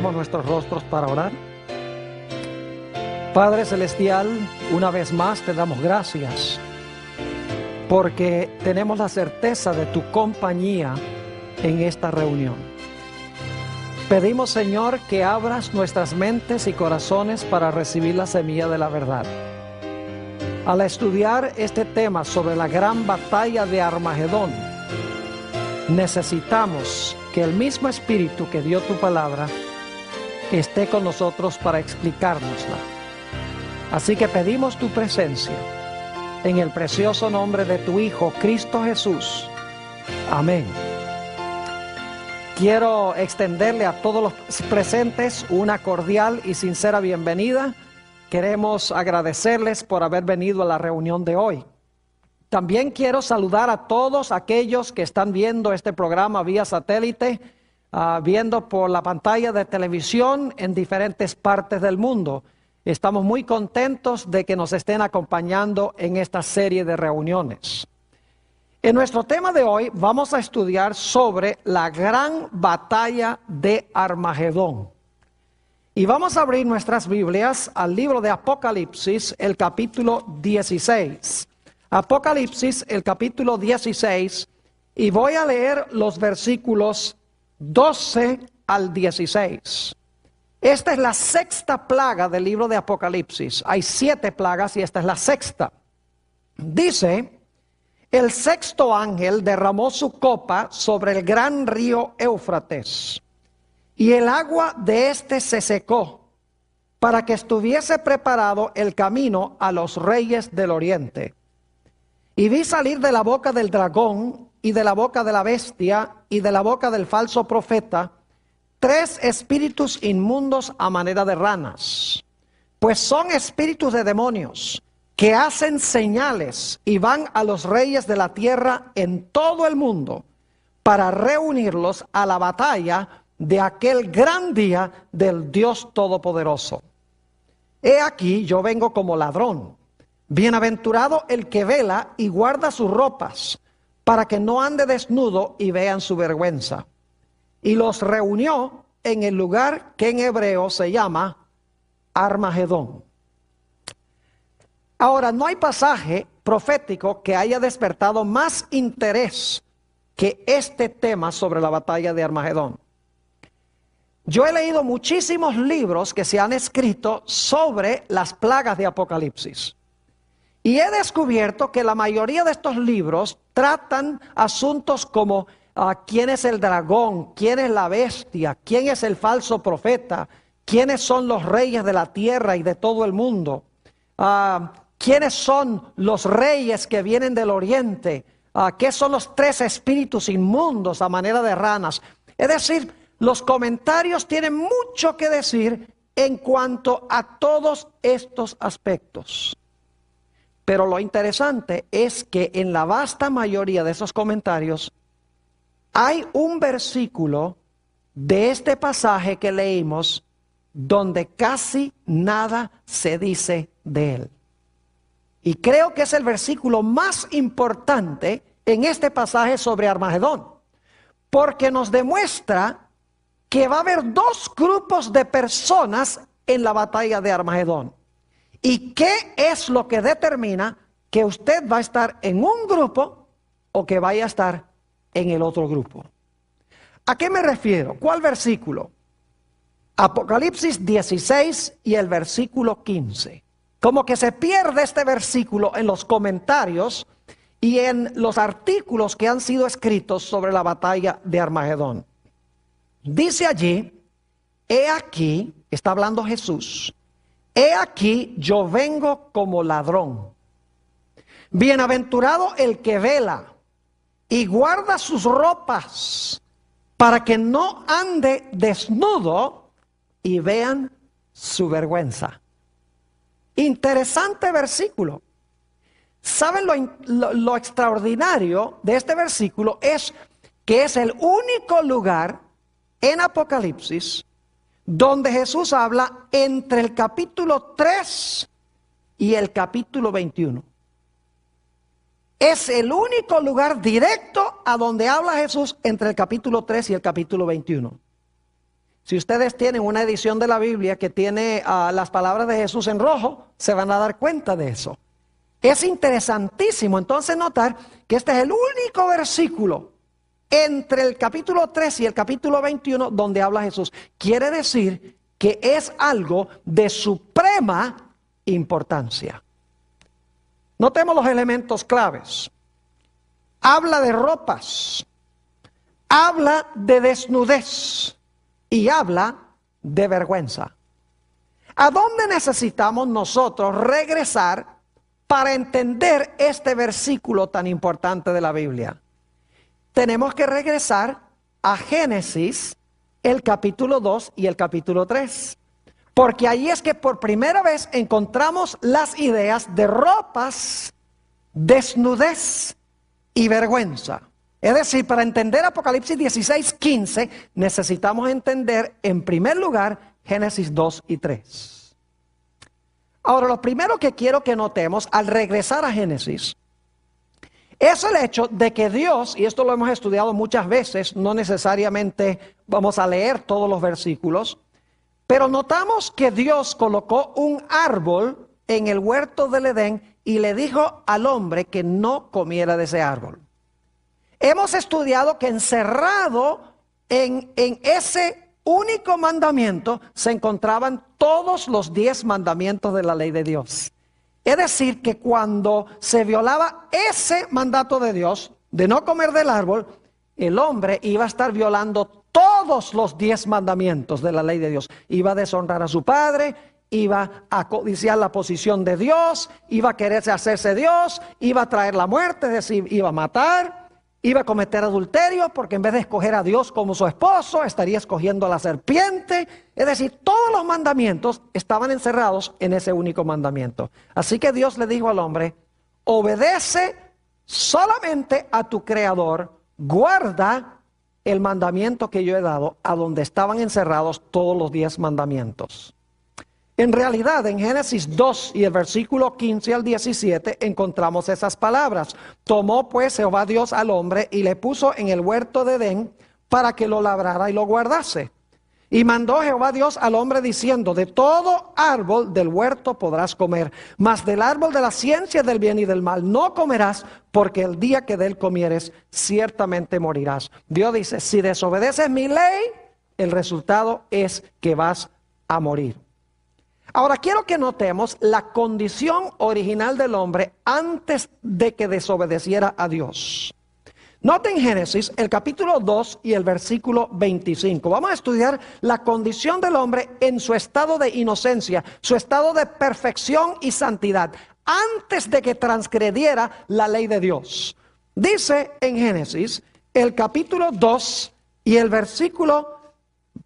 Inclinemos nuestros rostros para orar. Padre Celestial, una vez más te damos gracias porque tenemos la certeza de tu compañía en esta reunión. Pedimos, Señor, que abras nuestras mentes y corazones para recibir la semilla de la verdad. Al estudiar este tema sobre la gran batalla de Armagedón, necesitamos que el mismo Espíritu que dio tu palabra esté con nosotros para explicárnosla. Así que pedimos tu presencia en el precioso nombre de tu Hijo, Cristo Jesús. Amén. Quiero extenderle a todos los presentes una cordial y sincera bienvenida. Queremos agradecerles por haber venido a la reunión de hoy. También quiero saludar a todos aquellos que están viendo este programa vía satélite, viendo por la pantalla de televisión en diferentes partes del mundo. Estamos muy contentos de que nos estén acompañando en esta serie de reuniones. En nuestro tema de hoy vamos a estudiar sobre la gran batalla de Armagedón. Y vamos a abrir nuestras Biblias al libro de Apocalipsis, el capítulo 16. Apocalipsis, el capítulo 16, y voy a leer los versículos 12 al 16. Esta es la sexta plaga del libro de Apocalipsis. Hay 7 plagas y esta es la sexta. Dice: el sexto ángel derramó su copa sobre el gran río Éufrates, y el agua de éste se secó, para que estuviese preparado el camino a los reyes del oriente. Y vi salir de la boca del dragón, y de la boca de la bestia, y de la boca del falso profeta, 3 espíritus inmundos a manera de ranas, pues son espíritus de demonios, que hacen señales y van a los reyes de la tierra en todo el mundo, para reunirlos a la batalla de aquel gran día del Dios Todopoderoso. He aquí, yo vengo como ladrón. Bienaventurado el que vela y guarda sus ropas, para que no ande desnudo y vean su vergüenza. Y los reunió en el lugar que en hebreo se llama Armagedón. Ahora, no hay pasaje profético que haya despertado más interés que este tema sobre la batalla de Armagedón. Yo he leído muchísimos libros que se han escrito sobre las plagas de Apocalipsis. Y he descubierto que la mayoría de estos libros tratan asuntos como quién es el dragón, quién es la bestia, quién es el falso profeta, quiénes son los reyes de la tierra y de todo el mundo, quiénes son los reyes que vienen del oriente, qué son los 3 espíritus inmundos a manera de ranas. Es decir, los comentarios tienen mucho que decir en cuanto a todos estos aspectos. Pero lo interesante es que en la vasta mayoría de esos comentarios hay un versículo de este pasaje que leímos donde casi nada se dice de él. Y creo que es el versículo más importante en este pasaje sobre Armagedón, porque nos demuestra que va a haber 2 grupos de personas en la batalla de Armagedón. ¿Y qué es lo que determina que usted va a estar en un grupo o que vaya a estar en el otro grupo? ¿A qué me refiero? ¿Cuál versículo? Apocalipsis 16 y el versículo 15. Como que se pierde este versículo en los comentarios y en los artículos que han sido escritos sobre la batalla de Armagedón. Dice allí: he aquí, está hablando Jesús, he aquí yo vengo como ladrón. Bienaventurado el que vela y guarda sus ropas, para que no ande desnudo y vean su vergüenza. Interesante versículo. ¿Saben lo extraordinario de este versículo? Es que es el único lugar en Apocalipsis donde Jesús habla entre el capítulo 3 y el capítulo 21. Es el único lugar directo a donde habla Jesús entre el capítulo 3 y el capítulo 21. Si ustedes tienen una edición de la Biblia que tiene las palabras de Jesús en rojo, se van a dar cuenta de eso. Es interesantísimo entonces notar que este es el único versículo entre el capítulo 3 y el capítulo 21 donde habla Jesús. Quiere decir que es algo de suprema importancia. Notemos los elementos claves. Habla de ropas, habla de desnudez y habla de vergüenza. ¿A dónde necesitamos nosotros regresar para entender este versículo tan importante de la Biblia? Tenemos que regresar a Génesis, el capítulo 2 y el capítulo 3. Porque ahí es que por primera vez encontramos las ideas de ropas, desnudez y vergüenza. Es decir, para entender Apocalipsis 16:15 necesitamos entender en primer lugar Génesis 2 y 3. Ahora, lo primero que quiero que notemos al regresar a Génesis es el hecho de que Dios, y esto lo hemos estudiado muchas veces, no necesariamente vamos a leer todos los versículos, pero notamos que Dios colocó un árbol en el huerto del Edén y le dijo al hombre que no comiera de ese árbol. Hemos estudiado que encerrado en ese único mandamiento se encontraban todos los 10 mandamientos de la ley de Dios. Es decir, que cuando se violaba ese mandato de Dios de no comer del árbol, el hombre iba a estar violando todos los 10 mandamientos de la ley de Dios. Iba a deshonrar a su padre, iba a codiciar la posición de Dios, iba a quererse hacerse Dios, iba a traer la muerte, es decir, iba a matar, iba a cometer adulterio, porque en vez de escoger a Dios como su esposo, estaría escogiendo a la serpiente. Es decir, todos los mandamientos estaban encerrados en ese único mandamiento. Así que Dios le dijo al hombre: obedece solamente a tu Creador, guarda el mandamiento que yo he dado, a donde estaban encerrados todos los 10 mandamientos. En realidad, en Génesis 2 y el versículo 15 al 17 encontramos esas palabras. Tomó pues Jehová Dios al hombre y le puso en el huerto de Edén para que lo labrara y lo guardase. Y mandó Jehová Dios al hombre diciendo: de todo árbol del huerto podrás comer, mas del árbol de la ciencia del bien y del mal no comerás, porque el día que de él comieres ciertamente morirás. Dios dice: si desobedeces mi ley, el resultado es que vas a morir. Ahora quiero que notemos la condición original del hombre antes de que desobedeciera a Dios. Noten Génesis, el capítulo 2 y el versículo 25. Vamos a estudiar la condición del hombre en su estado de inocencia, su estado de perfección y santidad, antes de que transgrediera la ley de Dios. Dice en Génesis, el capítulo 2 y el versículo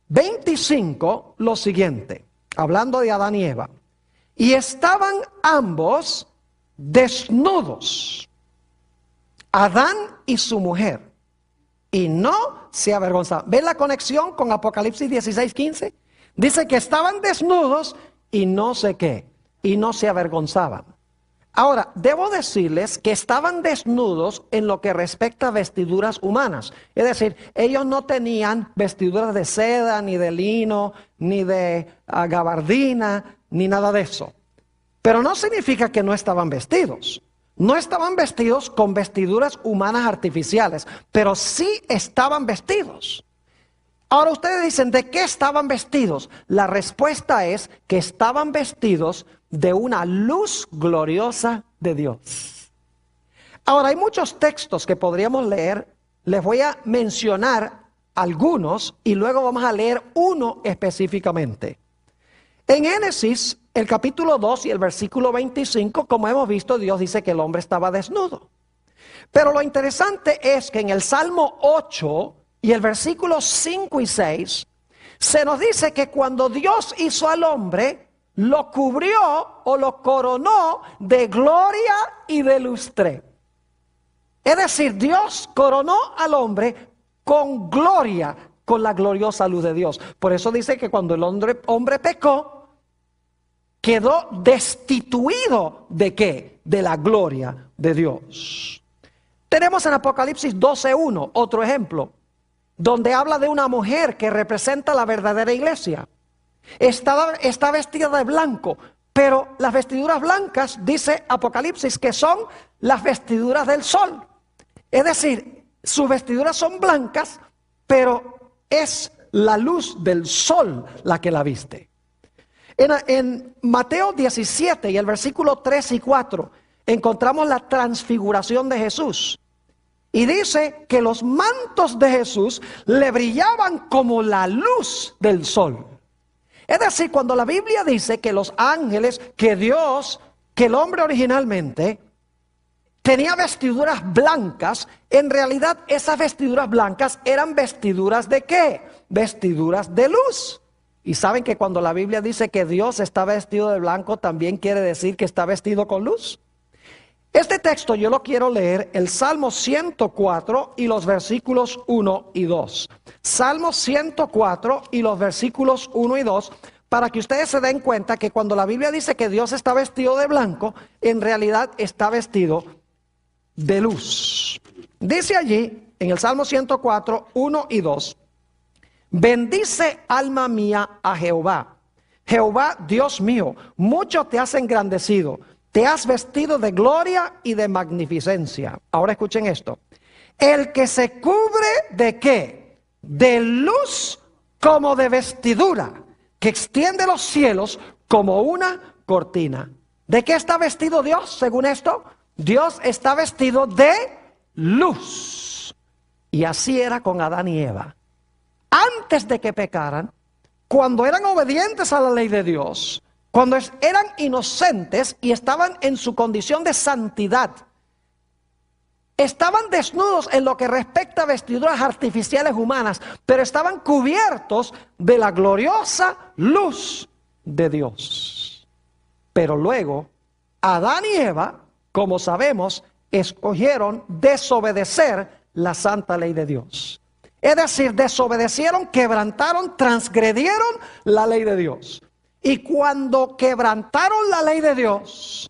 25, lo siguiente, hablando de Adán y Eva. Y estaban ambos desnudos, Adán y su mujer, y no se avergonzaban. ¿Ven la conexión con Apocalipsis 16:15? Dice que estaban desnudos y no sé qué, y no se avergonzaban. Ahora, debo decirles que estaban desnudos en lo que respecta a vestiduras humanas. Es decir, ellos no tenían vestiduras de seda, ni de lino, ni de gabardina, ni nada de eso. Pero no significa que no estaban vestidos. No estaban vestidos con vestiduras humanas artificiales, pero sí estaban vestidos. Ahora ustedes dicen, ¿de qué estaban vestidos? La respuesta es que estaban vestidos de una luz gloriosa de Dios. Ahora hay muchos textos que podríamos leer. Les voy a mencionar algunos y luego vamos a leer uno específicamente. En Génesis, el capítulo 2 y el versículo 25, como hemos visto, Dios dice que el hombre estaba desnudo. Pero lo interesante es que en el Salmo 8 y el versículo 5 y 6, se nos dice que cuando Dios hizo al hombre, lo cubrió o lo coronó de gloria y de lustre. Es decir, Dios coronó al hombre con gloria, con la gloriosa luz de Dios. Por eso dice que cuando el hombre pecó, quedó destituido ¿de qué? De la gloria de Dios. Tenemos en Apocalipsis 12:1 otro ejemplo. donde habla de una mujer que representa la verdadera iglesia. Está vestida de blanco, pero las vestiduras blancas, dice Apocalipsis, que son las vestiduras del sol. Es decir, sus vestiduras son blancas, pero es la luz del sol la que la viste. En Mateo 17 y el versículo 3 y 4 encontramos la transfiguración de Jesús. Y dice que los mantos de Jesús le brillaban como la luz del sol. Es decir, cuando la Biblia dice que los ángeles, que Dios, que el hombre originalmente tenía vestiduras blancas, en realidad esas vestiduras blancas eran vestiduras ¿de qué? Vestiduras de luz. Y saben que cuando la Biblia dice que Dios está vestido de blanco, también quiere decir que está vestido con luz. Este texto yo lo quiero leer, el Salmo 104 y los versículos 1 y 2. Salmo 104 y los versículos 1 y 2, para que ustedes se den cuenta que cuando la Biblia dice que Dios está vestido de blanco, en realidad está vestido de luz. Dice allí, en el Salmo 104, 1 y 2, bendice alma mía a Jehová. Jehová, Dios mío, mucho te has engrandecido. Te has vestido de gloria y de magnificencia. Ahora escuchen esto. El que se cubre ¿de qué? De luz como de vestidura, que extiende los cielos como una cortina. ¿De qué está vestido Dios según esto? Dios está vestido de luz. Y así era con Adán y Eva. Antes de que pecaran, cuando eran obedientes a la ley de Dios, cuando eran inocentes y estaban en su condición de santidad, estaban desnudos en lo que respecta a vestiduras artificiales humanas, pero estaban cubiertos de la gloriosa luz de Dios. Pero luego, Adán y Eva, como sabemos, escogieron desobedecer la santa ley de Dios. Es decir, desobedecieron, quebrantaron, transgredieron la ley de Dios. Y cuando quebrantaron la ley de Dios,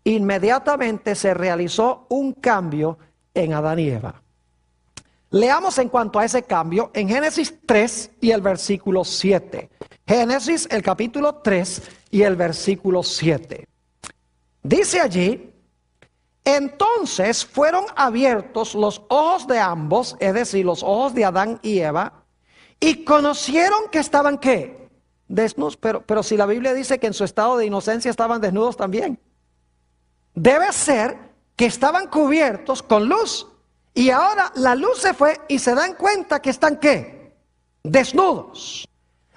inmediatamente se realizó un cambio en Adán y Eva. Leamos en cuanto a ese cambio en Génesis 3 y el versículo 7. Génesis, el capítulo 3 y el versículo 7. Dice allí, entonces fueron abiertos los ojos de ambos, es decir, los ojos de Adán y Eva, y conocieron que estaban ¿qué? Desnudos, pero si la Biblia dice que en su estado de inocencia estaban desnudos también. Debe ser que estaban cubiertos con luz. Y ahora la luz se fue y se dan cuenta que están ¿qué? Desnudos.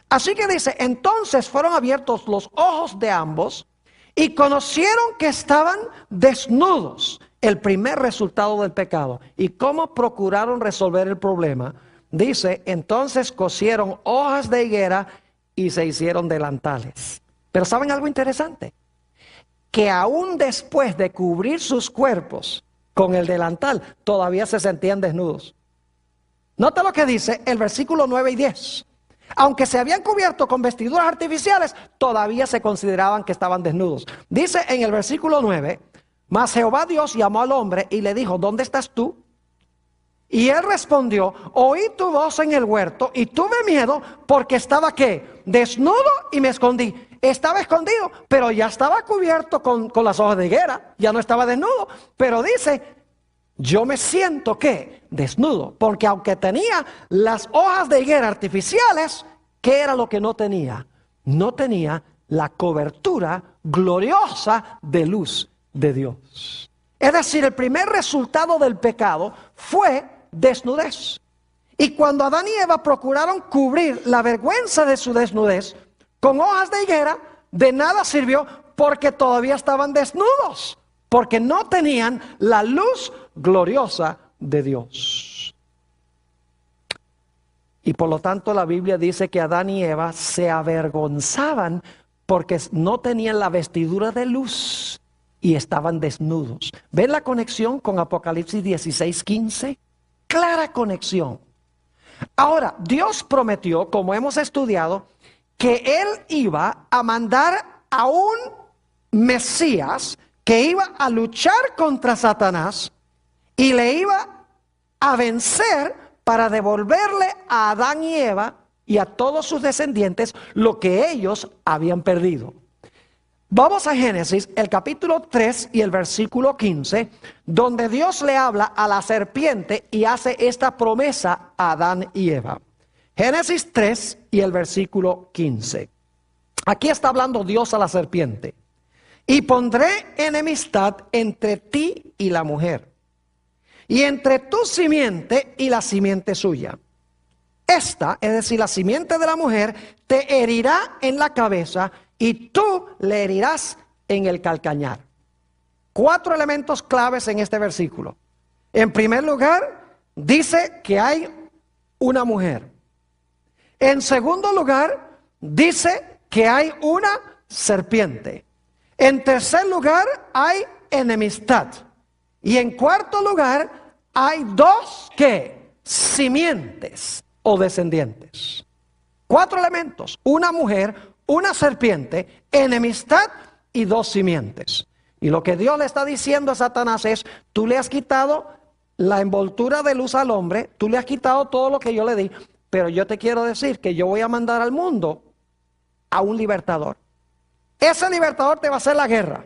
Así que dice, entonces fueron abiertos los ojos de ambos y conocieron que estaban desnudos. El primer resultado del pecado. ¿Y cómo procuraron resolver el problema? Dice, entonces cosieron hojas de higuera y se hicieron delantales. Pero ¿saben algo interesante? Que aún después de cubrir sus cuerpos con el delantal, todavía se sentían desnudos. Nota lo que dice el versículo 9 y 10. Aunque se habían cubierto con vestiduras artificiales, todavía se consideraban que estaban desnudos. Dice en el versículo 9, mas Jehová Dios llamó al hombre y le dijo, ¿dónde estás tú? Y él respondió, oí tu voz en el huerto y tuve miedo porque estaba ¿qué? Desnudo y me escondí. Estaba escondido, pero ya estaba cubierto con las hojas de higuera, ya no estaba desnudo. Pero dice, yo me siento ¿qué? Desnudo, porque aunque tenía las hojas de higuera artificiales, ¿qué era lo que no tenía? No tenía la cobertura gloriosa de luz de Dios. Es decir, el primer resultado del pecado fue desnudez. Y cuando Adán y Eva procuraron cubrir la vergüenza de su desnudez con hojas de higuera, de nada sirvió porque todavía estaban desnudos, porque no tenían la luz gloriosa de Dios. Y por lo tanto la Biblia dice que Adán y Eva se avergonzaban porque no tenían la vestidura de luz y estaban desnudos. ¿Ven la conexión con Apocalipsis 16:15? Clara conexión. Ahora, Dios prometió, como hemos estudiado, que Él iba a mandar a un Mesías que iba a luchar contra Satanás y le iba a vencer para devolverle a Adán y Eva y a todos sus descendientes lo que ellos habían perdido. Vamos a Génesis, el capítulo 3 y el versículo 15, donde Dios le habla a la serpiente y hace esta promesa a Adán y Eva. Génesis 3 y el versículo 15. Aquí está hablando Dios a la serpiente. Y pondré enemistad entre ti y la mujer, y entre tu simiente y la simiente suya. Esta, es decir, la simiente de la mujer, te herirá en la cabeza y tú le herirás en el calcañar. 4 elementos claves en este versículo. En primer lugar, dice que hay una mujer. En segundo lugar, dice que hay una serpiente. En tercer lugar, hay enemistad. Y en cuarto lugar, hay 2, ¿qué? Simientes o descendientes. 4 elementos: una mujer, una serpiente, enemistad y 2 simientes. Y lo que Dios le está diciendo a Satanás es: tú le has quitado la envoltura de luz al hombre, tú le has quitado todo lo que yo le di, pero yo te quiero decir que yo voy a mandar al mundo a un libertador. Ese libertador te va a hacer la guerra.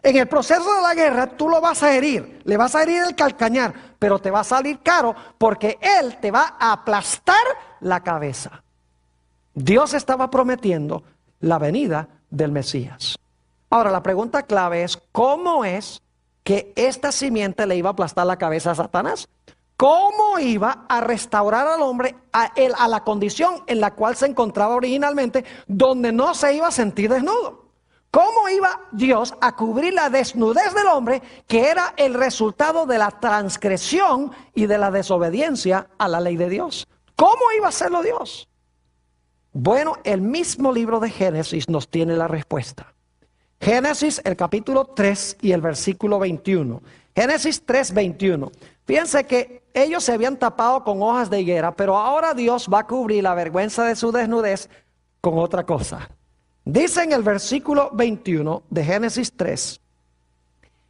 En el proceso de la guerra tú lo vas a herir, le vas a herir el calcañar, pero te va a salir caro porque él te va a aplastar la cabeza. Dios estaba prometiendo la venida del Mesías. Ahora la pregunta clave es: ¿cómo es que esta simiente le iba a aplastar la cabeza a Satanás? ¿Cómo iba a restaurar al hombre a la condición en la cual se encontraba originalmente, donde no se iba a sentir desnudo? ¿Cómo iba Dios a cubrir la desnudez del hombre, que era el resultado de la transgresión y de la desobediencia a la ley de Dios? ¿Cómo iba a hacerlo Dios? Bueno, el mismo libro de Génesis nos tiene la respuesta. Génesis, el capítulo 3 y el versículo 21. Génesis 3, 21. Fíjense que ellos se habían tapado con hojas de higuera, pero ahora Dios va a cubrir la vergüenza de su desnudez con otra cosa. Dice en el versículo 21 de Génesis 3: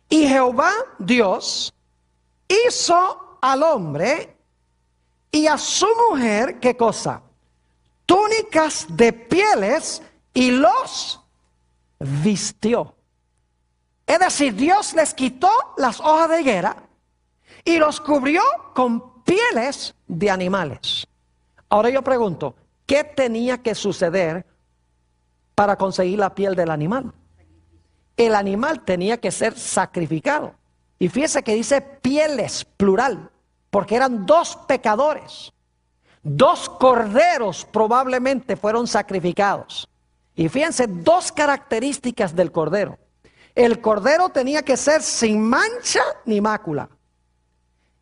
y Jehová Dios hizo al hombre y a su mujer, ¿qué cosa? Túnicas de pieles, y los vistió. Es decir, Dios les quitó las hojas de higuera y los cubrió con pieles de animales. Ahora yo pregunto, ¿qué tenía que suceder para conseguir la piel del animal? El animal tenía que ser sacrificado. Y fíjese que dice pieles, plural, porque eran 2 pecadores. 2 corderos probablemente fueron sacrificados. Y fíjense 2 características del cordero. El cordero tenía que ser sin mancha ni mácula.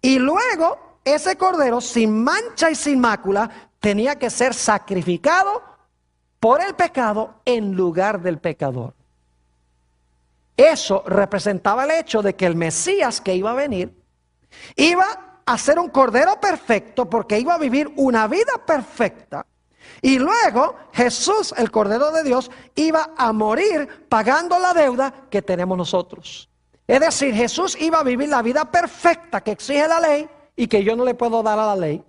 Y luego ese cordero sin mancha y sin mácula tenía que ser sacrificado por el pecado en lugar del pecador. Eso representaba el hecho de que el Mesías que iba a venir iba a ser un cordero perfecto, porque iba a vivir una vida perfecta. Y luego Jesús, el Cordero de Dios, iba a morir pagando la deuda que tenemos nosotros. Es decir, Jesús iba a vivir la vida perfecta que exige la ley y que yo no le puedo dar a la ley.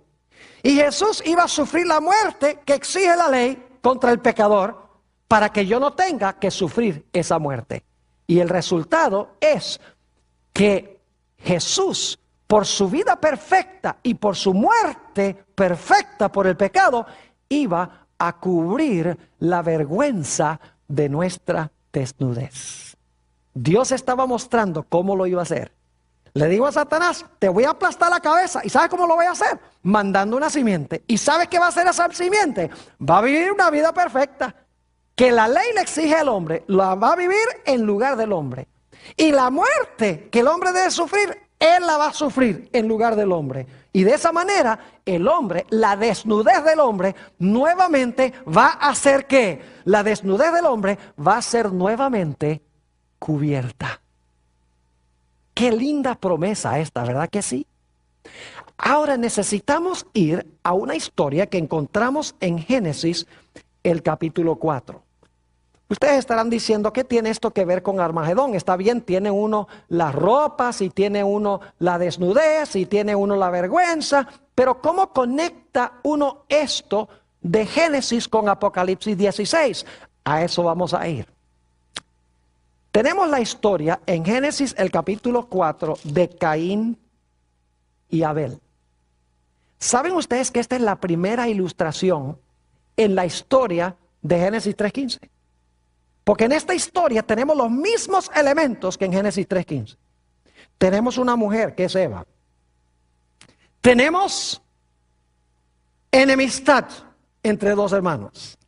Y Jesús iba a sufrir la muerte que exige la ley contra el pecador, para que yo no tenga que sufrir esa muerte. Y el resultado es que Jesús, por su vida perfecta y por su muerte perfecta por el pecado, iba a cubrir la vergüenza de nuestra desnudez. Dios estaba mostrando cómo lo iba a hacer. Le digo a Satanás: te voy a aplastar la cabeza. ¿Y sabes cómo lo voy a hacer? Mandando una simiente. ¿Y sabes qué va a hacer esa simiente? Va a vivir una vida perfecta, que la ley le exige al hombre, la va a vivir en lugar del hombre. Y la muerte que el hombre debe sufrir, él la va a sufrir en lugar del hombre. Y de esa manera, el hombre, la desnudez del hombre, nuevamente va a hacer que la desnudez del hombre va a ser nuevamente cubierta. Qué linda promesa esta, ¿verdad que sí? Ahora necesitamos ir a una historia que encontramos en Génesis, el capítulo 4. Ustedes estarán diciendo, ¿qué tiene esto que ver con Armagedón? Está bien, tiene uno las ropas, y tiene uno la desnudez, y tiene uno la vergüenza, pero ¿cómo conecta uno esto de Génesis con Apocalipsis 16? A eso vamos a ir. Tenemos la historia en Génesis el capítulo 4 de Caín y Abel. ¿Saben ustedes que esta es la primera ilustración en la historia de Génesis 3:15? Porque en esta historia tenemos los mismos elementos que en Génesis 3:15. Tenemos una mujer que es Eva. Tenemos enemistad entre dos hermanos.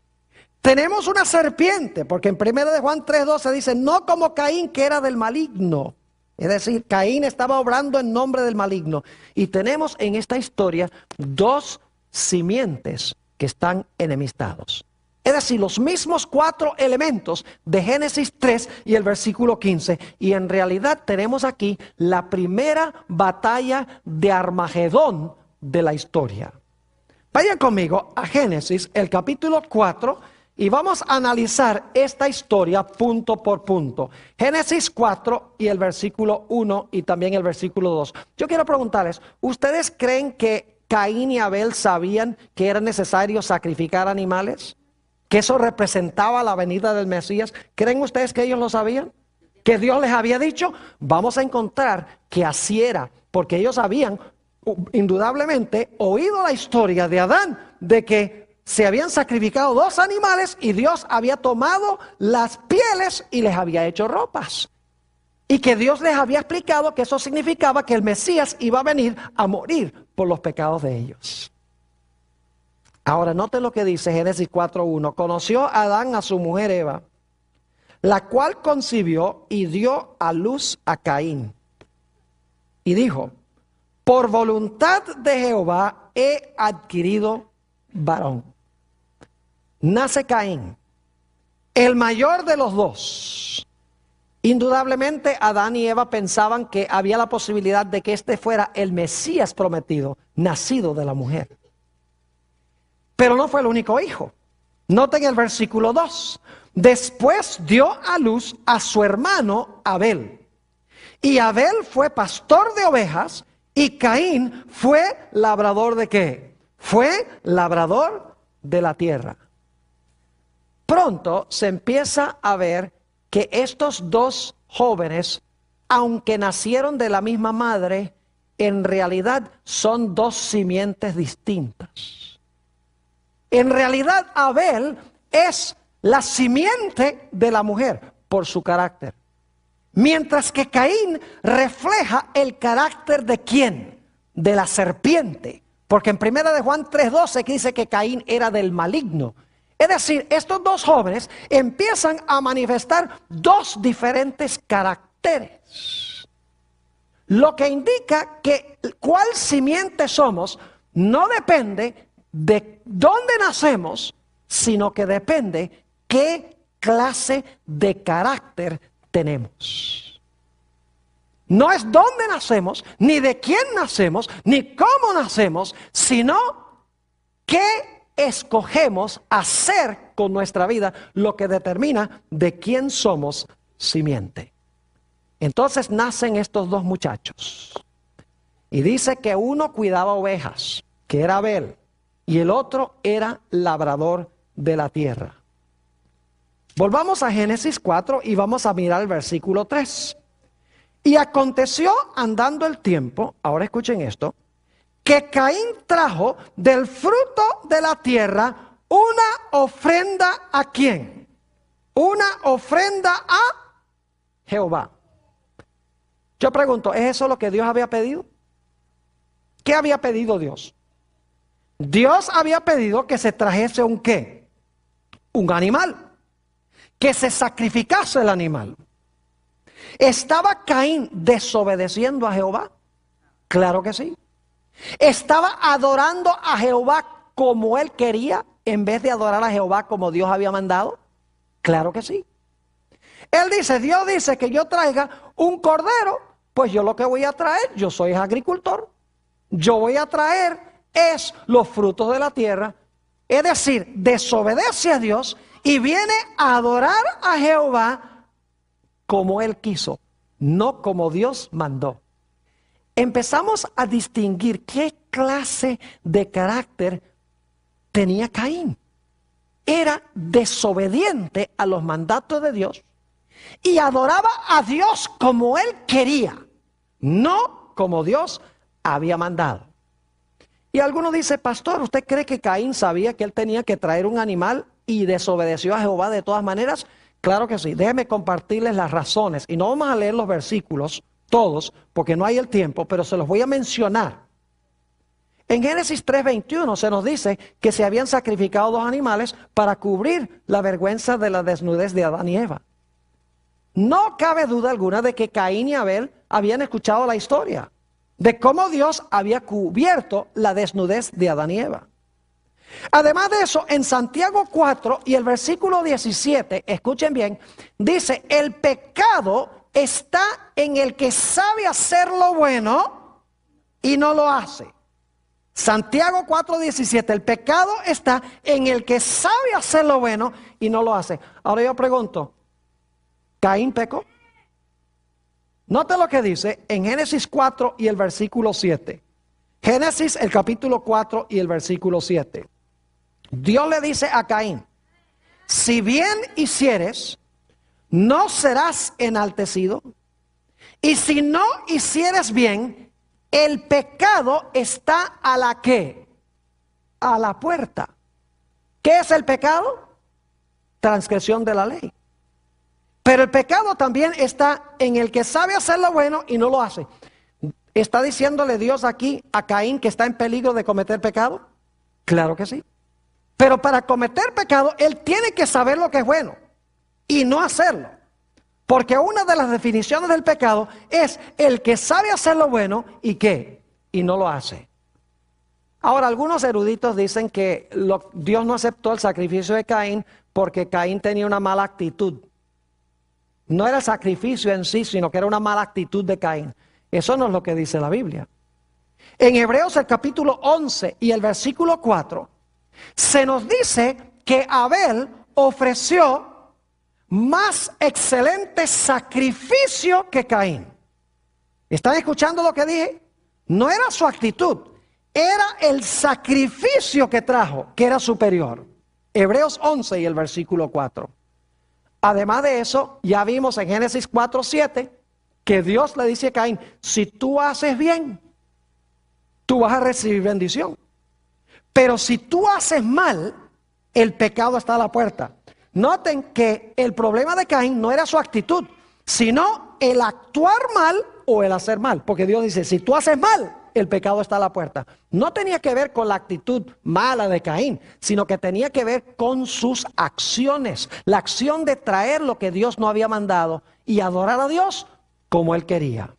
Tenemos una serpiente, porque en 1 de Juan 3:12 dice, no como Caín, que era del maligno. Es decir, Caín estaba obrando en nombre del maligno. Y tenemos en esta historia dos simientes que están enemistados. Es decir, los mismos 4 elementos de Génesis 3 y el versículo 15. Y en realidad tenemos aquí la primera batalla de Armagedón de la historia. Vayan conmigo a Génesis, el capítulo 4, y vamos a analizar esta historia punto por punto. Génesis 4 y el versículo 1 y también el versículo 2. Yo quiero preguntarles, ¿ustedes creen que Caín y Abel sabían que era necesario sacrificar animales? ¿Que eso representaba la venida del Mesías? ¿Creen ustedes que ellos lo sabían? ¿Que Dios les había dicho? Vamos a encontrar que así era, porque ellos habían indudablemente oído la historia de Adán, de que se habían sacrificado 2 animales y Dios había tomado las pieles y les había hecho ropas. Y que Dios les había explicado que eso significaba que el Mesías iba a venir a morir por los pecados de ellos. Ahora noten lo que dice Génesis 4:1. Conoció Adán a su mujer Eva, la cual concibió y dio a luz a Caín. Y dijo, por voluntad de Jehová he adquirido varón. Nace Caín, el mayor de los 2. Indudablemente Adán y Eva pensaban que había la posibilidad de que este fuera el Mesías prometido, nacido de la mujer. Pero no fue el único hijo. Noten el versículo 2. Después dio a luz a su hermano Abel. Y Abel fue pastor de ovejas y Caín fue labrador ¿de qué? Fue labrador de la tierra. Pronto se empieza a ver que estos 2 jóvenes, aunque nacieron de la misma madre, en realidad son 2 simientes distintas. En realidad Abel es la simiente de la mujer por su carácter. Mientras que Caín refleja el carácter de ¿quién? De la serpiente. Porque en 1 de Juan 3:12 dice que Caín era del maligno. Es decir, estos 2 jóvenes empiezan a manifestar 2 diferentes caracteres. Lo que indica que cuál simiente somos no depende de dónde nacemos, sino que depende qué clase de carácter tenemos. No es dónde nacemos, ni de quién nacemos, ni cómo nacemos, sino qué escogemos hacer con nuestra vida, lo que determina de quién somos simiente. Entonces nacen estos 2 muchachos. Y dice que uno cuidaba ovejas, que era Abel, y el otro era labrador de la tierra. Volvamos a Génesis 4 y vamos a mirar el versículo 3. Y aconteció andando el tiempo, ahora escuchen esto, que Caín trajo del fruto de la tierra una ofrenda ¿a quién? Una ofrenda a Jehová. Yo pregunto, ¿es eso lo que Dios había pedido? ¿Qué había pedido Dios? Dios había pedido que se trajese un ¿qué? Un animal. Que se sacrificase el animal. ¿Estaba Caín desobedeciendo a Jehová? Claro que sí. ¿Estaba adorando a Jehová como él quería en vez de adorar a Jehová como Dios había mandado? Claro que sí. Él dice, Dios dice que yo traiga un cordero, pues yo lo que voy a traer, yo soy agricultor, yo voy a traer es los frutos de la tierra. Es decir, desobedece a Dios y viene a adorar a Jehová como él quiso, no como Dios mandó. Empezamos a distinguir qué clase de carácter tenía Caín. Era desobediente a los mandatos de Dios y adoraba a Dios como él quería, no como Dios había mandado. Y alguno dice, pastor, ¿usted cree que Caín sabía que él tenía que traer un animal y desobedeció a Jehová de todas maneras? Claro que sí. Déjeme compartirles las razones. Y no vamos a leer los versículos todos, porque no hay el tiempo, pero se los voy a mencionar. En Génesis 3:21 se nos dice que se habían sacrificado 2 animales para cubrir la vergüenza de la desnudez de Adán y Eva. No cabe duda alguna de que Caín y Abel habían escuchado la historia de cómo Dios había cubierto la desnudez de Adán y Eva. Además de eso, en Santiago 4 y el versículo 17, escuchen bien, dice, el pecado está en el que sabe hacer lo bueno y no lo hace. Santiago 4:17, el pecado está en el que sabe hacer lo bueno y no lo hace. Ahora yo pregunto, ¿Caín pecó? Note lo que dice en Génesis 4 y el versículo 7. Génesis el capítulo 4 y el versículo 7. Dios le dice a Caín, si bien hicieres, no serás enaltecido. Y si no hicieres bien, el pecado está a la ¿qué? A la puerta. ¿Qué es el pecado? Transgresión de la ley. Pero el pecado también está en el que sabe hacer lo bueno y no lo hace. ¿Está diciéndole Dios aquí a Caín que está en peligro de cometer pecado? Claro que sí. Pero para cometer pecado, él tiene que saber lo que es bueno y no hacerlo. Porque una de las definiciones del pecado es el que sabe hacer lo bueno y ¿qué? Y no lo hace. Ahora, algunos eruditos dicen que Dios no aceptó el sacrificio de Caín porque Caín tenía una mala actitud. No era el sacrificio en sí, sino que era una mala actitud de Caín. Eso no es lo que dice la Biblia. En Hebreos el capítulo 11 y el versículo 4, se nos dice que Abel ofreció más excelente sacrificio que Caín. ¿Están escuchando lo que dije? No era su actitud, era el sacrificio que trajo, que era superior. Hebreos 11 y el versículo 4. Además de eso, ya vimos en Génesis 4:7 que Dios le dice a Caín, si tú haces bien, tú vas a recibir bendición. Pero si tú haces mal, el pecado está a la puerta. Noten que el problema de Caín no era su actitud, sino el actuar mal o el hacer mal. Porque Dios dice, si tú haces mal, el pecado está a la puerta. No tenía que ver con la actitud mala de Caín, sino que tenía que ver con sus acciones. La acción de traer lo que Dios no había mandado y adorar a Dios como él quería.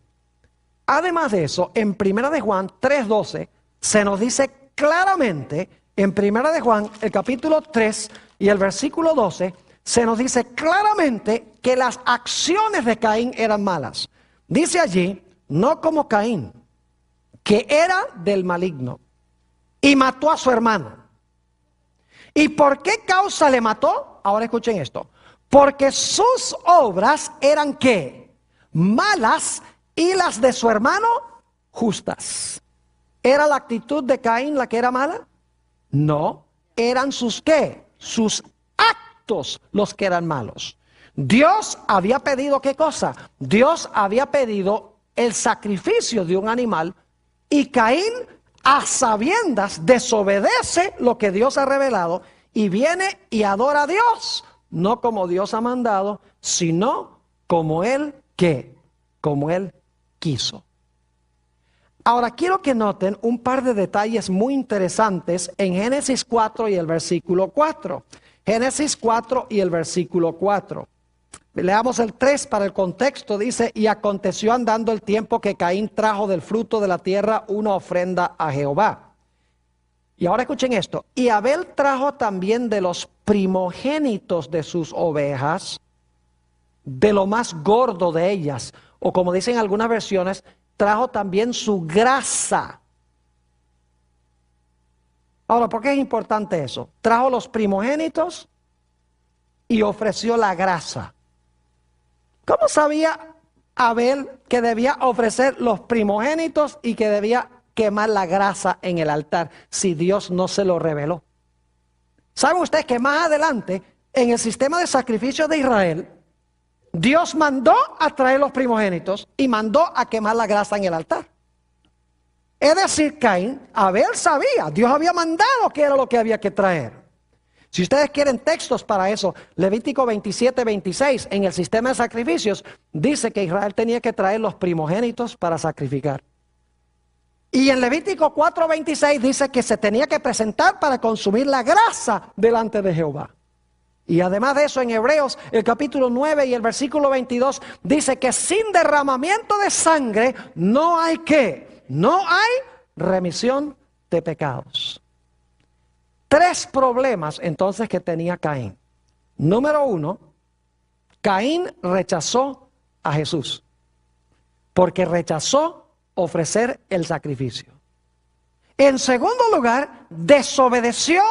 Además de eso, en 1 de Juan 3:12 se nos dice claramente, en 1 de Juan, el capítulo 3 y el versículo 12, se nos dice claramente que las acciones de Caín eran malas. Dice allí, no como Caín, que era del maligno y mató a su hermano. ¿Y por qué causa le mató? Ahora escuchen esto. Porque sus obras eran ¿qué? Malas y las de su hermano justas. ¿Era la actitud de Caín la que era mala? No, eran sus ¿qué? Sus actos los que eran malos. Dios había pedido ¿qué cosa? Dios había pedido el sacrificio de un animal y Caín a sabiendas desobedece lo que Dios ha revelado y viene y adora a Dios, no como Dios ha mandado, sino como él ¿qué? Como él quiso. Ahora quiero que noten un par de detalles muy interesantes en Génesis 4 y el versículo 4. Génesis 4 y el versículo 4. Leamos el 3 para el contexto. Dice, y aconteció andando el tiempo que Caín trajo del fruto de la tierra una ofrenda a Jehová. Y ahora escuchen esto. Y Abel trajo también de los primogénitos de sus ovejas, de lo más gordo de ellas, o como dicen algunas versiones, trajo también su grasa. Ahora, ¿por qué es importante eso? Trajo los primogénitos y ofreció la grasa. ¿Cómo sabía Abel que debía ofrecer los primogénitos y que debía quemar la grasa en el altar si Dios no se lo reveló? ¿Saben ustedes que más adelante en el sistema de sacrificios de Israel, Dios mandó a traer los primogénitos y mandó a quemar la grasa en el altar? Es decir, Abel sabía, Dios había mandado que era lo que había que traer. Si ustedes quieren textos para eso, Levítico 27:26 en el sistema de sacrificios dice que Israel tenía que traer los primogénitos para sacrificar. Y en Levítico 4:26 dice que se tenía que presentar para consumir la grasa delante de Jehová. Y además de eso, en Hebreos, el capítulo 9 y el versículo 22 dice que sin derramamiento de sangre no hay remisión de pecados. 3 problemas entonces que tenía Caín. Número 1, Caín rechazó a Jesús porque rechazó ofrecer el sacrificio. En segundo lugar, desobedeció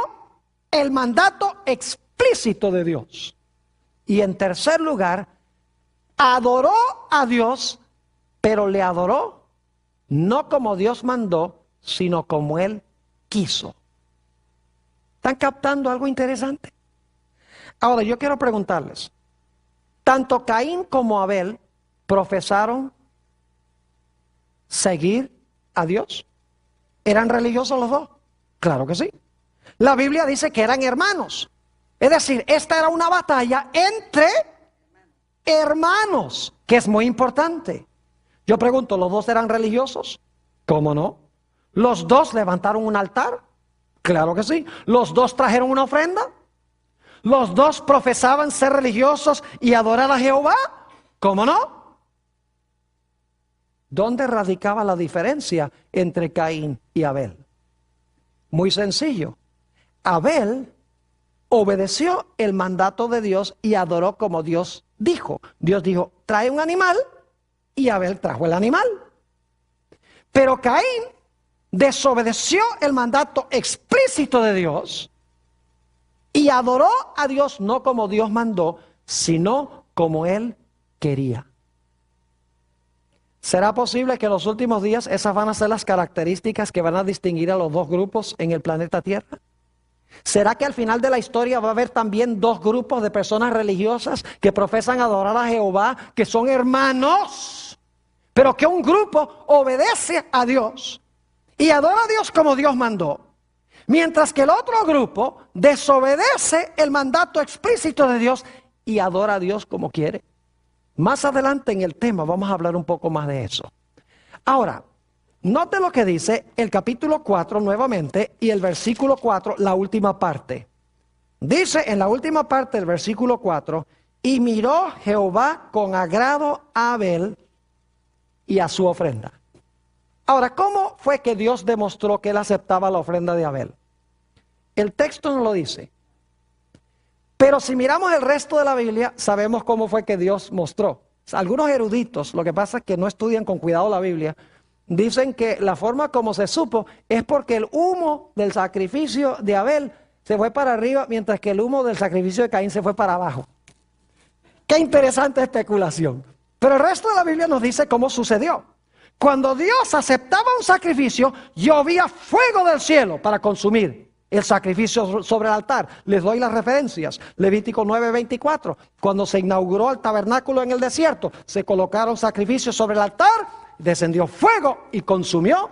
el mandato explícito de Dios. Y en tercer lugar, adoró a Dios, pero le adoró no como Dios mandó, sino como él quiso. ¿Están captando algo interesante? Ahora yo quiero preguntarles, tanto Caín como Abel profesaron seguir a Dios. ¿Eran religiosos los dos? Claro que sí. La Biblia dice que eran hermanos. Es decir, esta era una batalla entre hermanos, que es muy importante. Yo pregunto, ¿los dos eran religiosos? ¿Cómo no? ¿Los dos levantaron un altar? Claro que sí. ¿Los dos trajeron una ofrenda? ¿Los dos profesaban ser religiosos y adorar a Jehová? ¿Cómo no? ¿Dónde radicaba la diferencia entre Caín y Abel? Muy sencillo. Abel obedeció el mandato de Dios y adoró como Dios dijo. Dios dijo, trae un animal, y Abel trajo el animal. Pero Caín desobedeció el mandato explícito de Dios y adoró a Dios no como Dios mandó, sino como él quería. ¿Será posible que en los últimos días esas van a ser las características que van a distinguir a los dos grupos en el planeta Tierra? ¿Será que al final de la historia va a haber también dos grupos de personas religiosas que profesan adorar a Jehová, que son hermanos, pero que un grupo obedece a Dios y adora a Dios como Dios mandó, mientras que el otro grupo desobedece el mandato explícito de Dios y adora a Dios como quiere? Más adelante en el tema vamos a hablar un poco más de eso. Ahora, note lo que dice el capítulo 4 nuevamente y el versículo 4, la última parte. Dice en la última parte del versículo 4, y miró Jehová con agrado a Abel y a su ofrenda. Ahora, ¿cómo fue que Dios demostró que él aceptaba la ofrenda de Abel? El texto no lo dice. Pero si miramos el resto de la Biblia, sabemos cómo fue que Dios mostró. Algunos eruditos, lo que pasa es que no estudian con cuidado la Biblia, dicen que la forma como se supo es porque el humo del sacrificio de Abel se fue para arriba, mientras que el humo del sacrificio de Caín se fue para abajo. Qué interesante especulación. Pero el resto de la Biblia nos dice cómo sucedió. Cuando Dios aceptaba un sacrificio, llovía fuego del cielo para consumir el sacrificio sobre el altar. Les doy las referencias. Levítico 9:24. Cuando se inauguró el tabernáculo en el desierto, se colocaron sacrificios sobre el altar, descendió fuego y consumió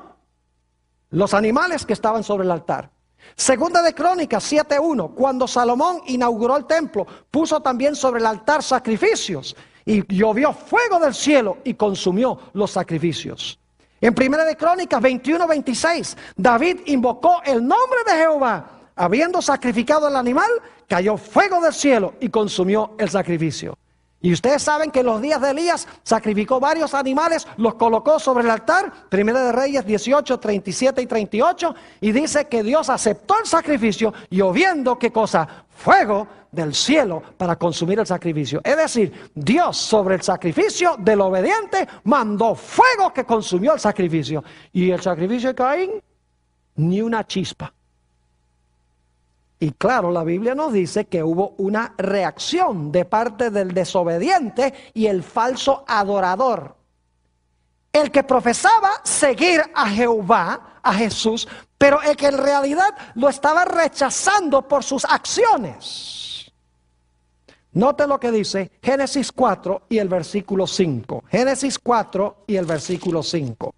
los animales que estaban sobre el altar. Segunda de Crónicas 7:1. Cuando Salomón inauguró el templo, puso también sobre el altar sacrificios y llovió fuego del cielo y consumió los sacrificios. En Primera de Crónicas 21:26, David invocó el nombre de Jehová. Habiendo sacrificado el animal, cayó fuego del cielo y consumió el sacrificio. Y ustedes saben que en los días de Elías sacrificó varios animales, los colocó sobre el altar. Primera de Reyes 18, 37 y 38. Y dice que Dios aceptó el sacrificio, lloviendo, ¿qué cosa? Fuego del cielo para consumir el sacrificio. Es decir, Dios sobre el sacrificio del obediente mandó fuego que consumió el sacrificio. Y el sacrificio de Caín, ni una chispa. Y claro, la Biblia nos dice que hubo una reacción de parte del desobediente y el falso adorador. El que profesaba seguir a Jehová, a Jesús, pero el que en realidad lo estaba rechazando por sus acciones. Note lo que dice Génesis 4 y el versículo 5. Génesis 4 y el versículo 5.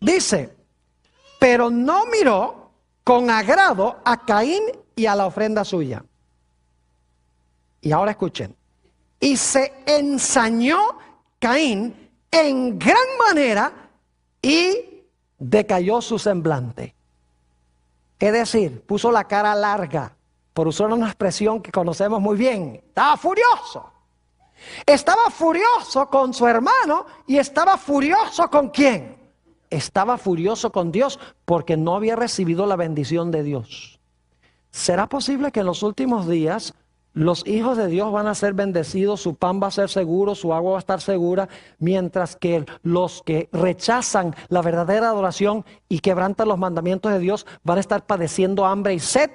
Dice, pero no miró con agrado a Caín y a la ofrenda suya. Y ahora escuchen. Y se ensañó Caín en gran manera y decayó su semblante. Es decir, puso la cara larga, por usar una expresión que conocemos muy bien. Estaba furioso. Estaba furioso con su hermano y estaba furioso ¿con quién? Estaba furioso con Dios porque no había recibido la bendición de Dios. ¿Será posible que en los últimos días los hijos de Dios van a ser bendecidos, su pan va a ser seguro, su agua va a estar segura, mientras que los que rechazan la verdadera adoración y quebrantan los mandamientos de Dios van a estar padeciendo hambre y sed?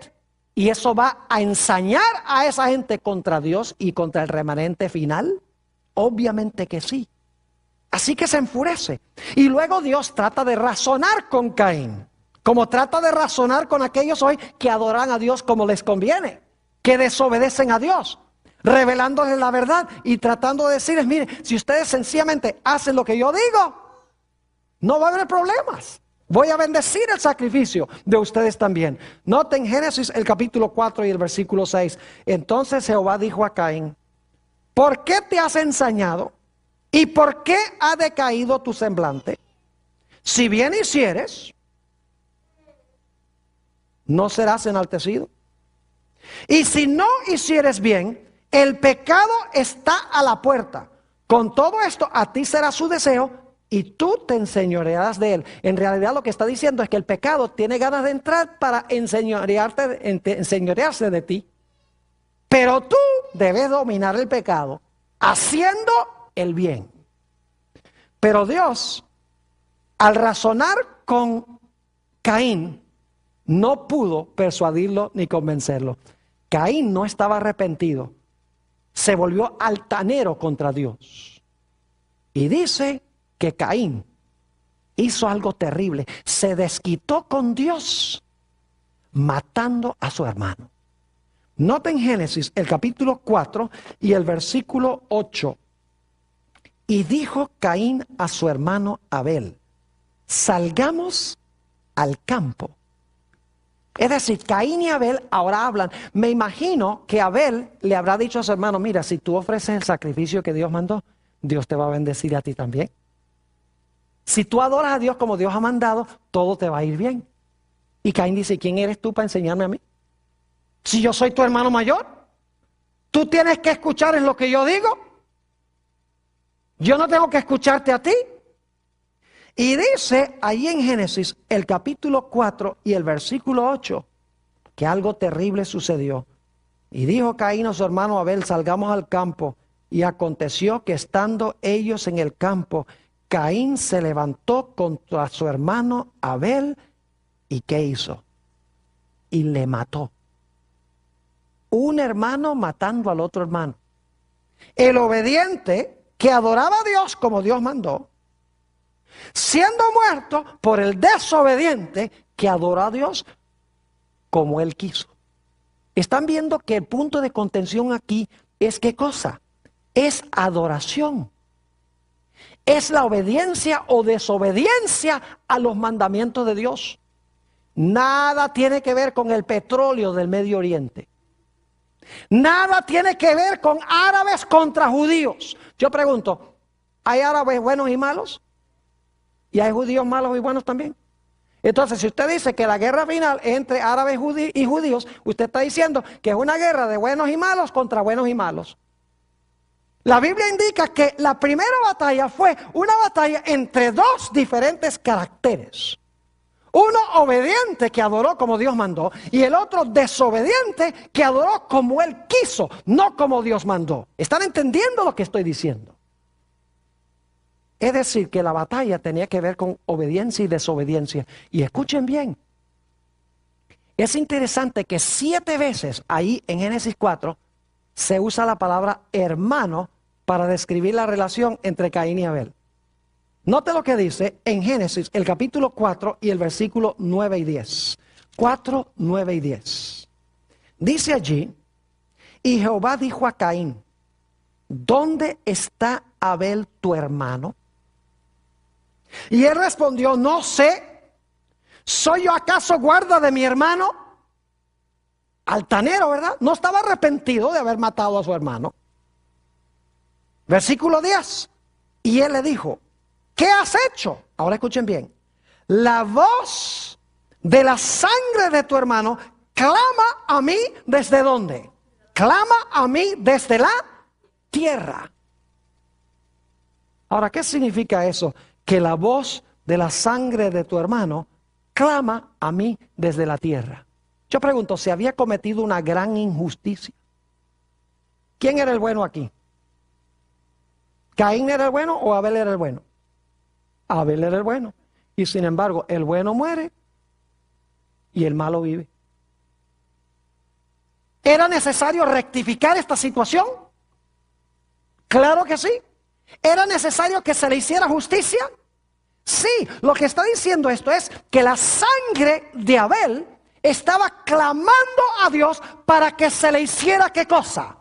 ¿Y eso va a ensañar a esa gente contra Dios y contra el remanente final? Obviamente que sí. Así que se enfurece. Y luego Dios trata de razonar con Caín, como trata de razonar con aquellos hoy que adoran a Dios como les conviene, que desobedecen a Dios, revelándoles la verdad y tratando de decirles, mire, si ustedes sencillamente hacen lo que yo digo, no va a haber problemas. Voy a bendecir el sacrificio de ustedes también. Noten Génesis el capítulo 4 y el versículo 6. Entonces Jehová dijo a Caín, ¿por qué te has ensañado? ¿Y por qué ha decaído tu semblante? Si bien hicieres, no serás enaltecido. Y si no hicieres bien, el pecado está a la puerta. Con todo esto, a ti será su deseo y tú te enseñorearás de él. En realidad lo que está diciendo es que el pecado tiene ganas de entrar para enseñorearse de ti. Pero tú debes dominar el pecado haciendo el bien. Pero Dios, al razonar con Caín, no pudo persuadirlo ni convencerlo. Caín no estaba arrepentido. Se volvió altanero contra Dios. Y dice que Caín hizo algo terrible. Se desquitó con Dios matando a su hermano. Noten Génesis, el capítulo 4 y el versículo 8. Y dijo Caín a su hermano Abel, salgamos al campo. Es decir, Caín y Abel ahora hablan. Me imagino que Abel le habrá dicho a su hermano, mira, si tú ofreces el sacrificio que Dios mandó, Dios te va a bendecir a ti también. Si tú adoras a Dios como Dios ha mandado, todo te va a ir bien. Y Caín dice, ¿quién eres tú para enseñarme a mí? Si yo soy tu hermano mayor, tú tienes que escuchar en lo que yo digo. Yo no tengo que escucharte a ti. Y dice ahí en Génesis, el capítulo 4 y el versículo 8, que algo terrible sucedió. Y dijo Caín a su hermano Abel, salgamos al campo. Y aconteció que estando ellos en el campo, Caín se levantó contra su hermano Abel. ¿Y qué hizo? Y le mató. Un hermano matando al otro hermano. El obediente que adoraba a Dios como Dios mandó, siendo muerto por el desobediente que adoró a Dios como él quiso. Están viendo que el punto de contención aquí es ¿qué cosa? Es adoración. Es la obediencia o desobediencia a los mandamientos de Dios. Nada tiene que ver con el petróleo del Medio Oriente. Nada tiene que ver con árabes contra judíos. Yo pregunto, ¿hay árabes buenos y malos? ¿Y hay judíos malos y buenos también? Entonces, si usted dice que la guerra final es entre árabes y judíos, usted está diciendo que es una guerra de buenos y malos contra buenos y malos. La Biblia indica que la primera batalla fue una batalla entre dos diferentes caracteres. Uno obediente que adoró como Dios mandó y el otro desobediente que adoró como él quiso, no como Dios mandó. ¿Están entendiendo lo que estoy diciendo? Es decir, que la batalla tenía que ver con obediencia y desobediencia. Y escuchen bien, Es interesante que 7 veces ahí en Génesis 4 se usa la palabra hermano para describir la relación entre Caín y Abel. Note lo que dice en Génesis, el capítulo 4 y el versículo 9 y 10. 4, 9 y 10. Dice allí, y Jehová dijo a Caín, ¿dónde está Abel tu hermano? Y él respondió, no sé, ¿soy yo acaso guarda de mi hermano? Altanero, ¿verdad? No estaba arrepentido de haber matado a su hermano. Versículo 10. Y él le dijo, ¿qué has hecho? Ahora escuchen bien. La voz de la sangre de tu hermano clama a mí ¿desde dónde? Clama a mí desde la tierra. Ahora, ¿qué significa eso? Que la voz de la sangre de tu hermano clama a mí desde la tierra. Yo pregunto, ¿se había cometido una gran injusticia? ¿Quién era el bueno aquí? ¿Caín era el bueno o Abel era el bueno? Abel era el bueno. Y sin embargo, el bueno muere y el malo vive. ¿Era necesario rectificar esta situación? Claro que sí. ¿Era necesario que se le hiciera justicia? Sí, lo que está diciendo esto es que la sangre de Abel estaba clamando a Dios para que se le hiciera ¿qué cosa?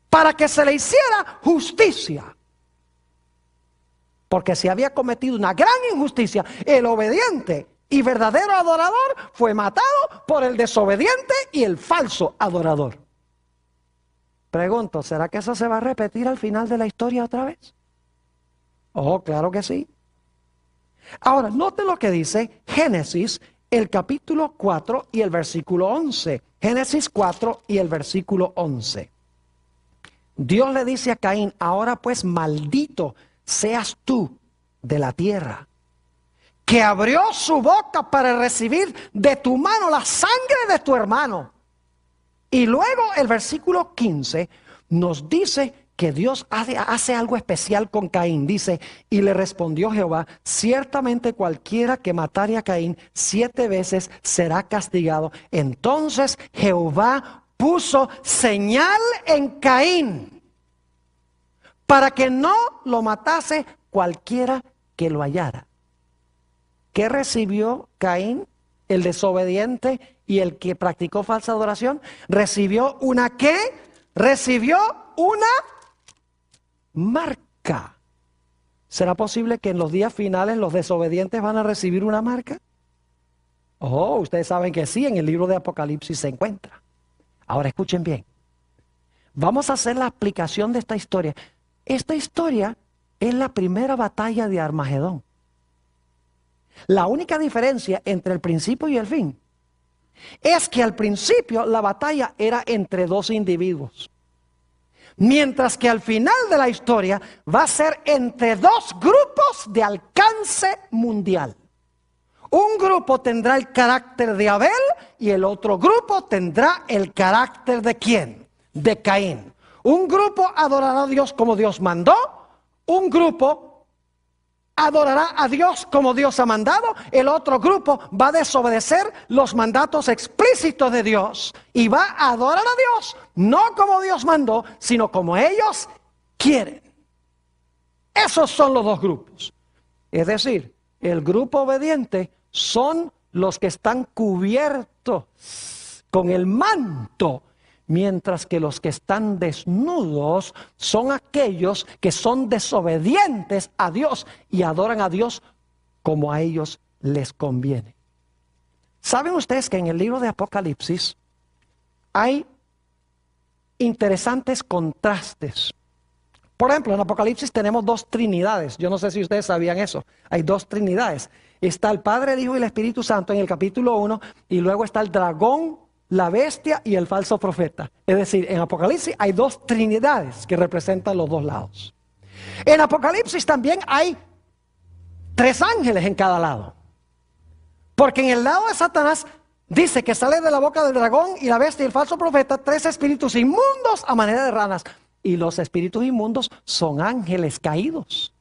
Para que se le hiciera justicia. Porque si había cometido una gran injusticia, el obediente y verdadero adorador fue matado por el desobediente y el falso adorador. Pregunto, ¿será que eso se va a repetir al final de la historia otra vez? Oh, claro que sí. Ahora, note lo que dice Génesis, el capítulo 4 y el versículo 11. Génesis 4 y el versículo 11. Dios le dice a Caín, ahora pues maldito seas tú de la tierra, que abrió su boca para recibir de tu mano la sangre de tu hermano. Y luego el versículo 15 nos dice que Dios hace algo especial con Caín. Dice, y le respondió Jehová, ciertamente cualquiera que matare a Caín 7 veces será castigado. Entonces Jehová puso señal en Caín para que no lo matase cualquiera que lo hallara. ¿Qué recibió Caín, el desobediente y el que practicó falsa adoración? Recibió una ¿qué? Recibió una marca. ¿Será posible que en los días finales los desobedientes van a recibir una marca? Oh, ustedes saben que sí, en el libro de Apocalipsis se encuentra. Ahora escuchen bien. Vamos a hacer la aplicación de esta historia. Esta historia es la primera batalla de Armagedón. La única diferencia entre el principio y el fin es que al principio la batalla era entre 2 individuos. Mientras que al final de la historia va a ser entre 2 grupos de alcance mundial. Un grupo tendrá el carácter de Abel y el otro grupo tendrá el carácter de ¿quién? De Caín. Un grupo adorará a Dios como Dios mandó, un grupo adorará a Dios como Dios ha mandado, el otro grupo va a desobedecer los mandatos explícitos de Dios y va a adorar a Dios, no como Dios mandó, sino como ellos quieren. Esos son los 2 grupos. Es decir, el grupo obediente son los que están cubiertos con el manto, mientras que los que están desnudos son aquellos que son desobedientes a Dios y adoran a Dios como a ellos les conviene. ¿Saben ustedes que en el libro de Apocalipsis hay interesantes contrastes? Por ejemplo, en Apocalipsis tenemos 2 trinidades. Yo no sé si ustedes sabían eso. Hay 2 trinidades. Está el Padre, el Hijo y el Espíritu Santo en el capítulo 1 y luego está el dragón, la bestia y el falso profeta. Es decir, en Apocalipsis hay 2 trinidades que representan los 2 lados. En Apocalipsis también hay 3 ángeles en cada lado. Porque en el lado de Satanás dice que sale de la boca del dragón y la bestia y el falso profeta 3 espíritus inmundos a manera de ranas. Y los espíritus inmundos son ángeles caídos.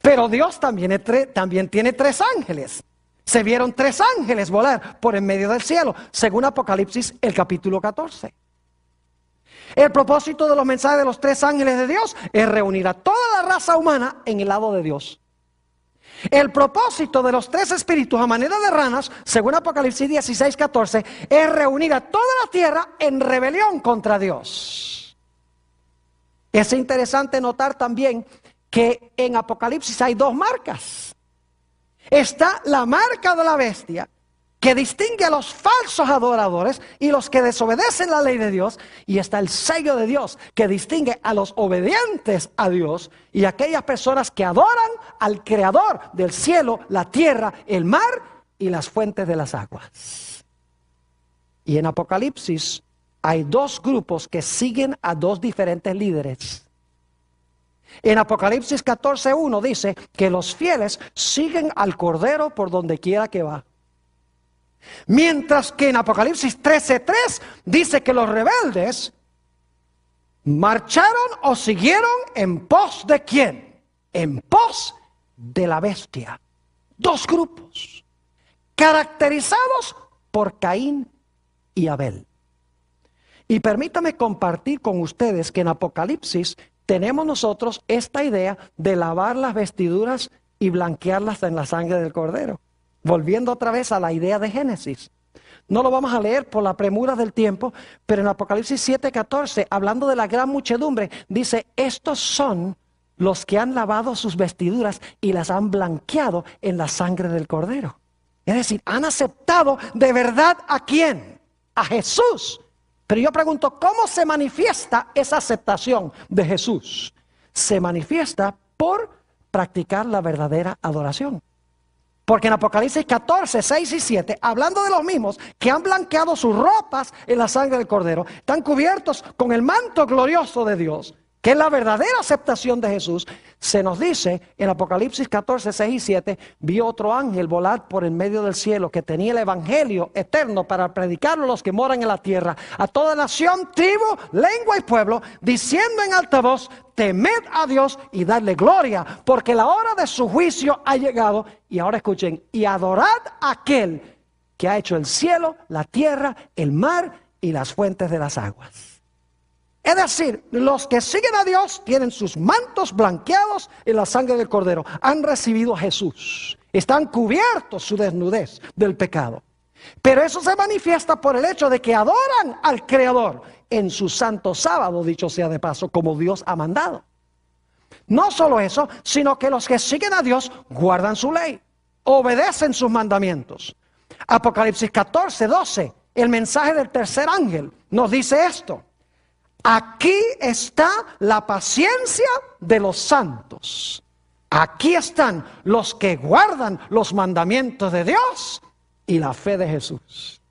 Pero Dios también tiene 3 ángeles. Se vieron 3 ángeles volar por en medio del cielo, según Apocalipsis el capítulo 14. El propósito de los mensajes de los 3 ángeles de Dios es reunir a toda la raza humana en el lado de Dios. El propósito de los 3 espíritus a manera de ranas, según Apocalipsis 16, 14, es reunir a toda la tierra en rebelión contra Dios. Es interesante notar también que en Apocalipsis hay 2 marcas. Está la marca de la bestia, que distingue a los falsos adoradores y los que desobedecen la ley de Dios. Y está el sello de Dios, que distingue a los obedientes a Dios y a aquellas personas que adoran al Creador del cielo, la tierra, el mar y las fuentes de las aguas. Y en Apocalipsis hay 2 grupos que siguen a 2 diferentes líderes. En Apocalipsis 14:1 dice que los fieles siguen al Cordero por donde quiera que va. Mientras que en Apocalipsis 13:3 dice que los rebeldes marcharon o siguieron en pos de ¿quién? En pos de la bestia. 2 grupos caracterizados por Caín y Abel. Y permítame compartir con ustedes que en Apocalipsis tenemos nosotros esta idea de lavar las vestiduras y blanquearlas en la sangre del Cordero. Volviendo otra vez a la idea de Génesis. No lo vamos a leer por la premura del tiempo, pero en Apocalipsis 7:14, hablando de la gran muchedumbre, dice, estos son los que han lavado sus vestiduras y las han blanqueado en la sangre del Cordero. Es decir, han aceptado de verdad ¿a quién? A Jesús. Pero yo pregunto, ¿cómo se manifiesta esa aceptación de Jesús? Se manifiesta por practicar la verdadera adoración. Porque en Apocalipsis 14, 6 y 7, hablando de los mismos que han blanqueado sus ropas en la sangre del Cordero, están cubiertos con el manto glorioso de Dios, que es la verdadera aceptación de Jesús, se nos dice en Apocalipsis 14, 6 y 7, vio otro ángel volar por en medio del cielo que tenía el evangelio eterno para predicarlo a los que moran en la tierra, a toda nación, tribu, lengua y pueblo, diciendo en alta voz, temed a Dios y dadle gloria, porque la hora de su juicio ha llegado. Y ahora escuchen, y adorad a aquel que ha hecho el cielo, la tierra, el mar y las fuentes de las aguas. Es decir, los que siguen a Dios tienen sus mantos blanqueados en la sangre del Cordero. Han recibido a Jesús. Están cubiertos su desnudez del pecado. Pero eso se manifiesta por el hecho de que adoran al Creador en su santo sábado, dicho sea de paso, como Dios ha mandado. No solo eso, sino que los que siguen a Dios guardan su ley, obedecen sus mandamientos. Apocalipsis 14, 12, el mensaje del tercer ángel nos dice esto. Aquí está la paciencia de los santos. Aquí están los que guardan los mandamientos de Dios y la fe de Jesús.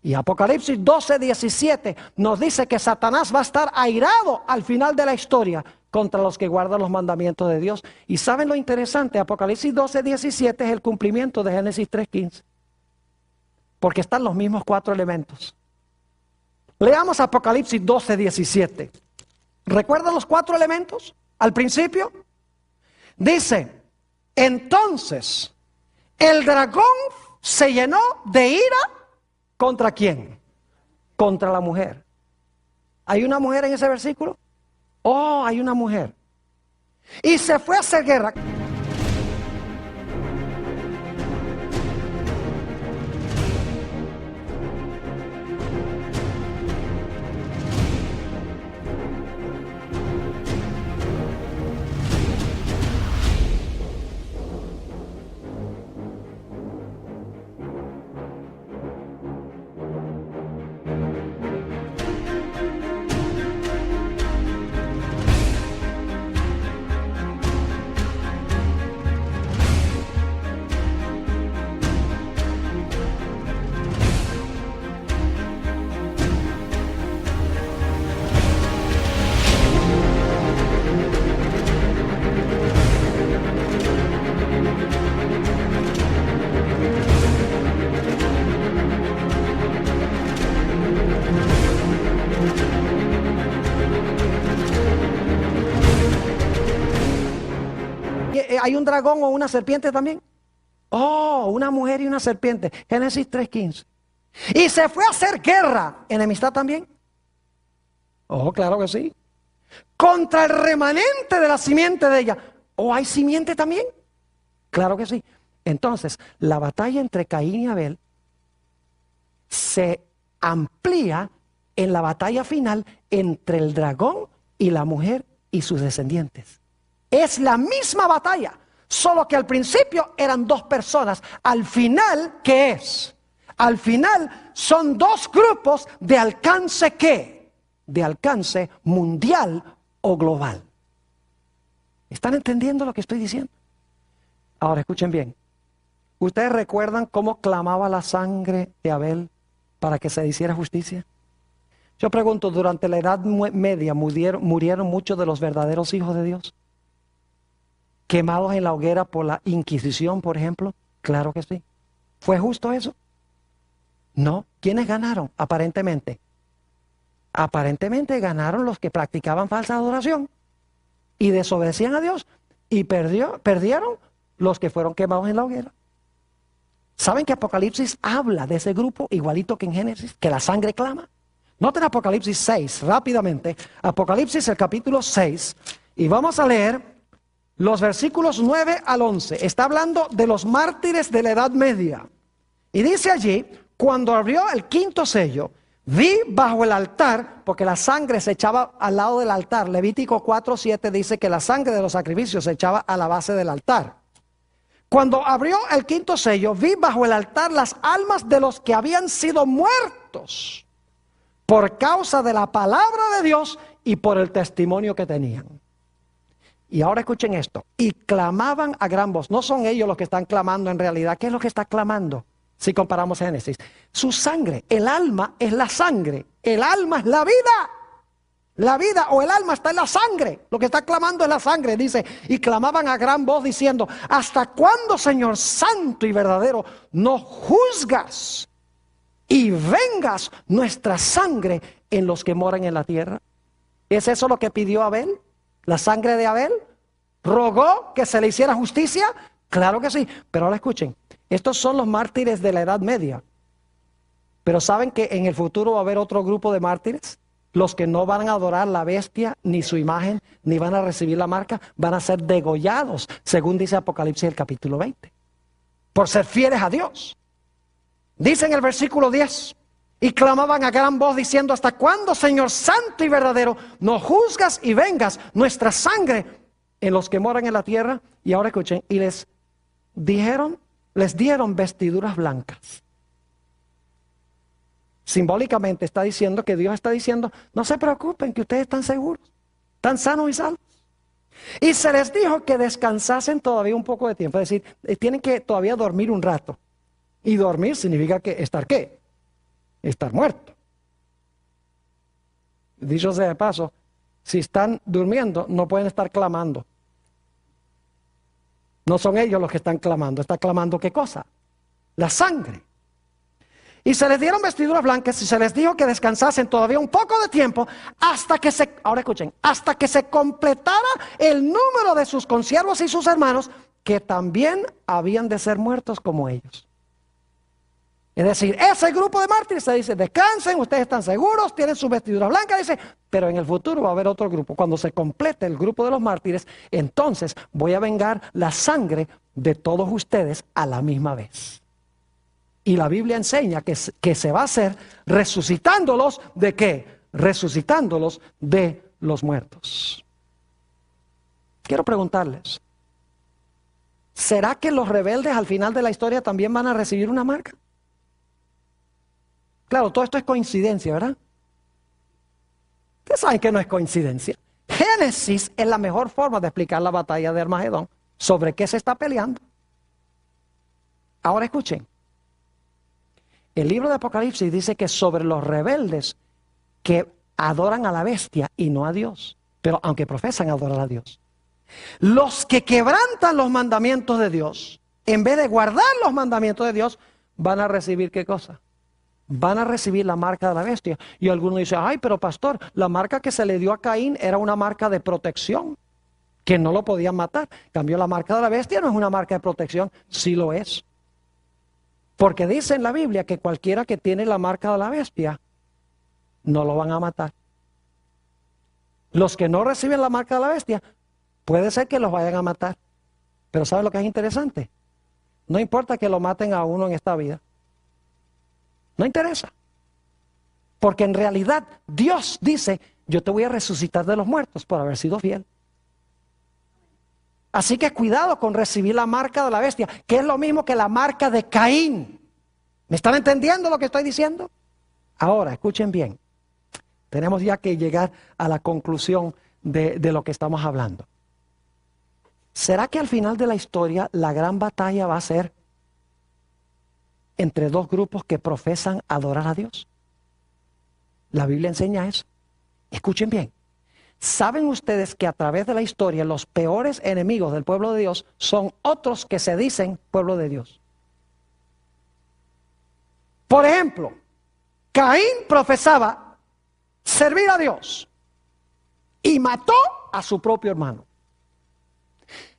Y Apocalipsis 12, 17 nos dice que Satanás va a estar airado al final de la historia contra los que guardan los mandamientos de Dios. Y ¿saben lo interesante? Apocalipsis 12, 17 es el cumplimiento de Génesis 3, 15. Porque están los mismos 4 elementos. Leamos Apocalipsis 12, 17. ¿Recuerdan los 4 elementos al principio? Dice, entonces el dragón se llenó de ira ¿contra quién? Contra la mujer. ¿Hay una mujer en ese versículo? Oh, hay una mujer. Y se fue a hacer guerra. ¿Hay un dragón o una serpiente también? Oh, una mujer y una serpiente. Génesis 3:15. Y se fue a hacer guerra. ¿Enemistad también? Oh, claro que sí. Contra el remanente de la simiente de ella. ¿O hay simiente también? Claro que sí. Entonces, la batalla entre Caín y Abel se amplía en la batalla final entre el dragón y la mujer y sus descendientes. Es la misma batalla, solo que al principio eran dos personas. Al final, ¿qué es? Al final son dos grupos de alcance ¿qué? De alcance mundial o global. ¿Están entendiendo lo que estoy diciendo? Ahora escuchen bien. ¿Ustedes recuerdan cómo clamaba la sangre de Abel para que se hiciera justicia? Yo pregunto, ¿durante la Edad Media murieron muchos de los verdaderos hijos de Dios? ¿Quemados en la hoguera por la Inquisición, por ejemplo? Claro que sí. ¿Fue justo eso? No. ¿Quiénes ganaron? Aparentemente. Aparentemente ganaron los que practicaban falsa adoración y desobedecían a Dios, y perdieron los que fueron quemados en la hoguera. ¿Saben que Apocalipsis habla de ese grupo igualito que en Génesis? Que la sangre clama. Noten Apocalipsis 6, rápidamente. Apocalipsis, el capítulo 6, y vamos a leer los versículos 9 al 11. Está hablando de los mártires de la Edad Media. Y dice allí, cuando abrió el quinto sello, vi bajo el altar, porque la sangre se echaba al lado del altar. Levítico 4:7 dice que la sangre de los sacrificios se echaba a la base del altar. Cuando abrió el quinto sello, vi bajo el altar las almas de los que habían sido muertos por causa de la palabra de Dios y por el testimonio que tenían. Y ahora escuchen esto. Y clamaban a gran voz. No son ellos los que están clamando en realidad. ¿Qué es lo que está clamando? Si comparamos Génesis. Su sangre. El alma es la sangre. El alma es la vida. La vida o el alma está en la sangre. Lo que está clamando es la sangre. Dice, y clamaban a gran voz diciendo, ¿hasta cuándo, Señor santo y verdadero, no juzgas y vengas nuestra sangre en los que moran en la tierra? ¿Es eso lo que pidió Abel? ¿La sangre de Abel? ¿Rogó que se le hiciera justicia? Claro que sí. Pero ahora escuchen, estos son los mártires de la Edad Media. Pero ¿saben que en el futuro va a haber otro grupo de mártires? Los que no van a adorar la bestia, ni su imagen, ni van a recibir la marca, van a ser degollados, según dice Apocalipsis el capítulo 20, por ser fieles a Dios. Dice en el versículo 10, y clamaban a gran voz diciendo, ¿hasta cuándo, Señor santo y verdadero, no juzgas y vengas nuestra sangre en los que moran en la tierra? Y ahora escuchen, y les dieron vestiduras blancas. Simbólicamente está diciendo que Dios está diciendo, no se preocupen, que ustedes están seguros, están sanos y salvos. Y se les dijo que descansasen todavía un poco de tiempo, es decir, tienen que todavía dormir un rato. Y dormir significa que estar ¿qué? Estar muerto. Dicho sea de paso, si están durmiendo, no pueden estar clamando. No son ellos los que están clamando. ¿Está clamando qué cosa? La sangre. Y se les dieron vestiduras blancas y se les dijo que descansasen todavía un poco de tiempo hasta que ahora escuchen, hasta que se completara el número de sus consiervos y sus hermanos que también habían de ser muertos como ellos. Es decir, ese grupo de mártires se dice, descansen, ustedes están seguros, tienen sus vestiduras blancas, dice, pero en el futuro va a haber otro grupo. Cuando se complete el grupo de los mártires, entonces voy a vengar la sangre de todos ustedes a la misma vez. Y la Biblia enseña que se va a hacer resucitándolos ¿de qué? Resucitándolos de los muertos. Quiero preguntarles, ¿será que los rebeldes al final de la historia también van a recibir una marca? Claro, todo esto es coincidencia, ¿verdad? Ustedes saben que no es coincidencia. Génesis es la mejor forma de explicar la batalla de Armagedón, sobre qué se está peleando. Ahora escuchen. El libro de Apocalipsis dice que sobre los rebeldes que adoran a la bestia y no a Dios, pero aunque profesan adorar a Dios. Los que quebrantan los mandamientos de Dios, en vez de guardar los mandamientos de Dios, van a recibir ¿qué cosa? Van a recibir la marca de la bestia. Y algunos dicen, ay, pero pastor, la marca que se le dio a Caín era una marca de protección. que no lo podían matar. En cambio, la marca de la bestia no es una marca de protección, sí lo es. Porque dice en la Biblia que cualquiera que tiene la marca de la bestia, no lo van a matar. Los que no reciben la marca de la bestia, puede ser que los vayan a matar. Pero ¿sabe lo que es interesante? No importa que lo maten a uno en esta vida. No interesa. Porque en realidad Dios dice, yo te voy a resucitar de los muertos por haber sido fiel. Así que cuidado con recibir la marca de la bestia, que es lo mismo que la marca de Caín. ¿Me están entendiendo lo que estoy diciendo? Ahora, escuchen bien. Tenemos ya que llegar a la conclusión de lo que estamos hablando. ¿Será que al final de la historia la gran batalla va a ser entre dos grupos que profesan adorar a Dios? La Biblia enseña eso. Escuchen bien. ¿Saben ustedes que a través de la historia los peores enemigos del pueblo de Dios son otros que se dicen pueblo de Dios? Por ejemplo, Caín profesaba servir a Dios y mató a su propio hermano.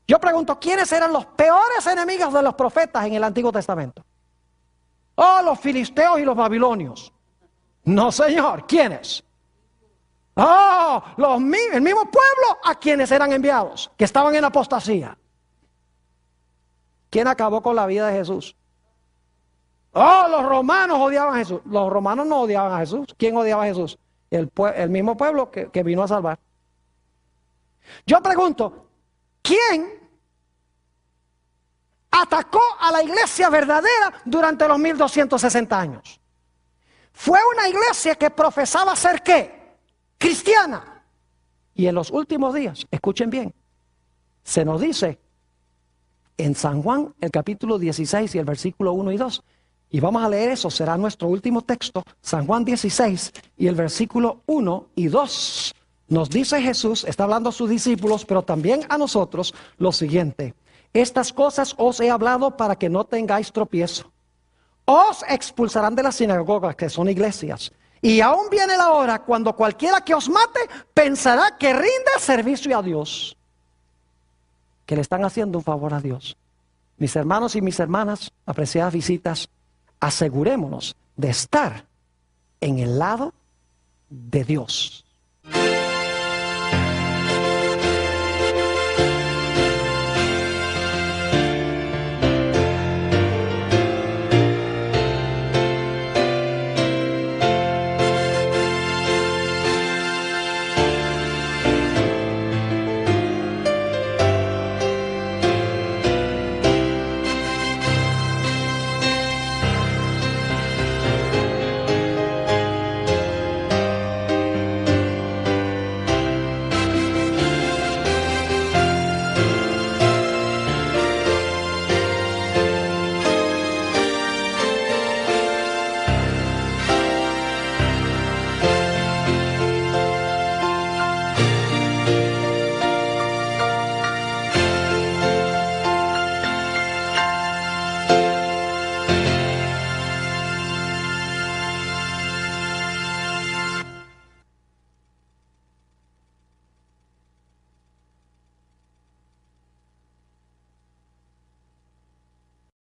Yo pregunto, ¿quiénes eran los peores enemigos de los profetas en el Antiguo Testamento? Oh, los filisteos y los babilonios. No, señor, ¿quiénes? Oh, el mismo pueblo a quienes eran enviados, que estaban en apostasía. ¿Quién acabó con la vida de Jesús? Oh, los romanos odiaban a Jesús. Los romanos no odiaban a Jesús. ¿Quién odiaba a Jesús? El mismo pueblo que vino a salvar. Yo pregunto, ¿quién atacó a la iglesia verdadera durante los 1260 años? Fue una iglesia que profesaba ser ¿qué? Cristiana. Y en los últimos días, escuchen bien, se nos dice en San Juan, el capítulo 16 y el versículo 1 y 2, y vamos a leer eso, será nuestro último texto, San Juan 16 y el versículo 1 y 2. Nos dice Jesús, está hablando a sus discípulos, pero también a nosotros, lo siguiente: estas cosas os he hablado para que no tengáis tropiezo. Os expulsarán de las sinagogas, que son iglesias, y aún viene la hora cuando cualquiera que os mate pensará que rinde servicio a Dios, que le están haciendo un favor a Dios. Mis hermanos y mis hermanas, apreciadas visitas, asegurémonos de estar en el lado de Dios.